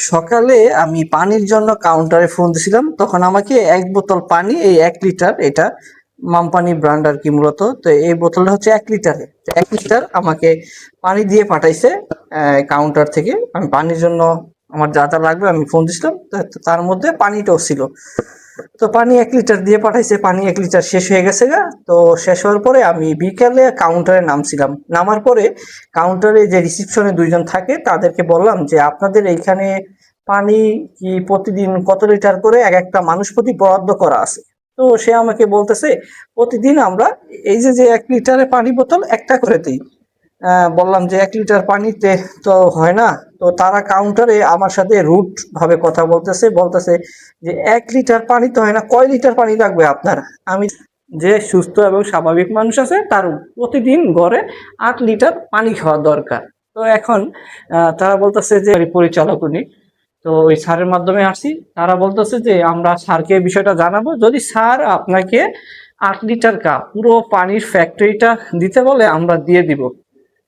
সকালে আমি পানির জন্য কাউন্টারে ফোন দিছিলাম, তখন আমাকে এক বোতল পানি, এই 1 লিটার, এটা মামপানি ব্র্যান্ড আর কি মূলত। তো এই বোতলটা হচ্ছে 1 লিটারে, 1 লিটার আমাকে পানি দিয়ে পাঠাইছে কাউন্টার থেকে। আমি পানির জন্য আমার যা যা লাগবে আমি ফোন দিছিলাম, তার মধ্যে পানিটাও ছিল। তো পানি 1 লিটার দিয়ে পাঠাইছে, পানি 1 লিটার শেষ হয়ে গেছে গা। তো শেষ হওয়ার পরে আমি বিকালে কাউন্টারে নামছিলাম, নামার পরে কাউন্টারে যে রিসিপশনে 2 জন থাকে তাদেরকে বললাম যে আপনাদের এইখানে পানি কি প্রতিদিন কত লিটার করে এক একটা মানুষ প্রতি বরাদ্দ করা আছে? তো সে আমাকে বলতেছে প্রতিদিন আমরা এই যে যে 1 লিটারে পানি বোতল একটা করে দিই। বললাম যে 1 লিটার পানিতে তো হয় না। তো তারা কাউন্টারে আমার সাথে রুট ভাবে কথা বলতেছে, বলতেছে যে 1 লিটার পানি তো হয় না, কয় লিটার পানি লাগবে আপনার? আমি যে সুস্থ এবং স্বাভাবিক মানুষ আছে তার প্রতিদিন গড়ে 8 লিটার পানি খাওয়া দরকার। তো এখন তারা বলতেছে যে পরিচালক উনি, তো ওই স্যারের মাধ্যমে আসছি। তারা বলতেছে যে আমরা স্যারকে বিষয়টা জানাবো, যদি স্যার আপনাকে 8 লিটার পুরো পানির ফ্যাক্টরিটা দিতে বলে আমরা দিয়ে দিব।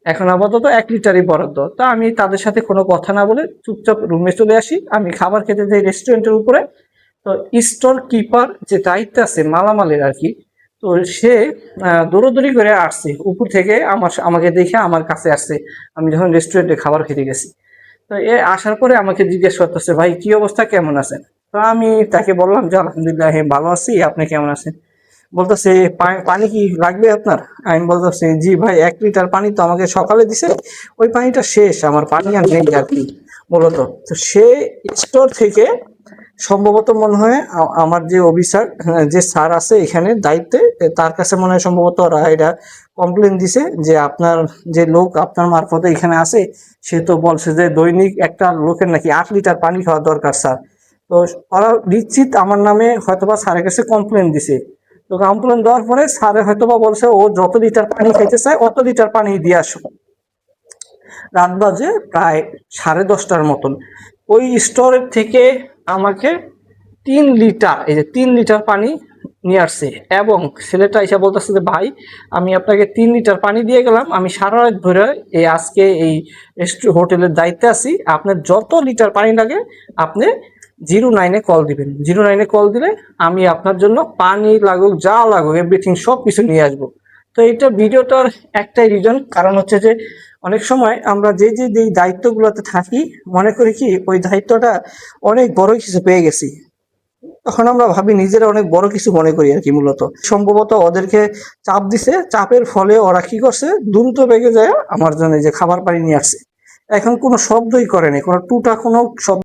এখন আপাতত 1 লিটারই বরাদ্দ। তা আমি তাদের সাথে কোনো কথা না বলে চুপচাপ রুমে চলে আসি। আমি খাবার খেতে যাই রেস্টুরেন্টের উপরে। তো স্টোর কিপার যে দায়িত্ব আছে মালামালের আর কি, তো সে দৌড়াদৌড়ি করে আসছে উপর থেকে, আমাকে দেখে আমার কাছে আসছে আমি যখন রেস্টুরেন্টে খাবার খেতে গেছি। তো এ আসার পরে আমাকে জিজ্ঞেস করতেছে, ভাই কি অবস্থা, কেমন আছেন? তো আমি তাকে বললাম যে আলহামদুলিল্লাহ, হ্যাঁ ভালো আছি, আপনি কেমন আছেন? বলতেছে পানি কি লাগবে আপনার? আমি বলতেছি জি ভাই, 1 লিটার পানি তো আমাকে সকালে দিছে, ওই পানিটা শেষ, আমার পানি আর নেই আর কি মূলত। তো সে স্টোর থেকে সম্ভবত মনে হয় আমার যে অফিসার, যে স্যার আছে এখানে দায়িত্বে, তার কাছে মনে হয় সম্ভবত ওরা এটা কমপ্লেন দিছে যে আপনার যে লোক আপনার মারফতে এখানে আছে সে তো বলছে যে দৈনিক একটা লোকের নাকি 8 লিটার পানি খাওয়া দরকার স্যার। তো ওরা নিশ্চিত আমার নামে হয়তোবা স্যারের কাছে কমপ্লেন দিছে। তো কমপ্লেন দেওয়ার পরে স্যারে হয়তোবা বলছে ও যত লিটার পানি খাইতে চায় অত লিটার পানি দিয়ে আসো। রাত বাজে প্রায় 10:30টার মতন। ওই স্টোরের থেকে আমাকে 3 লিটার, এই যে 3 লিটার পানি নিয়ে আসছে। এবং ছেলেটা এসে বলতেছে যে ভাই আমি আপনাকে 3 লিটার পানি দিয়ে গেলাম, আমি সারা রাত ধরে এই আজকে এই হোটেলের দায়িত্বে আছি, আপনার যত লিটার পানি লাগে আপনি 09-এ কল দিবেন, 09-এ কল দিলে আমি আপনার জন্য পানি লাগুক যা লাগুক এভরিথিং সব কিছু নিয়ে আসবো। তো এইটা ভিডিওটার একটাই রিজন, কারণ হচ্ছে যে অনেক সময় আমরা যে যে দায়িত্বগুলোতে থাকি মনে করি কি ওই দায়িত্বটা অনেক বড় কিছু পেয়ে গেছি, তখন আমরা ভাবি নিজেরা অনেক বড় কিছু মনে করি আর কি মূলত। সম্ভবত ওদেরকে চাপ দিছে, চাপের ফলে ওরা কি করছে দ্রুত বেগে যায় আমার জন্য যে খাবার পানি নিয়ে আসছে। এখন কোনো শব্দই করেনি, কোনো টুটা কোনো শব্দ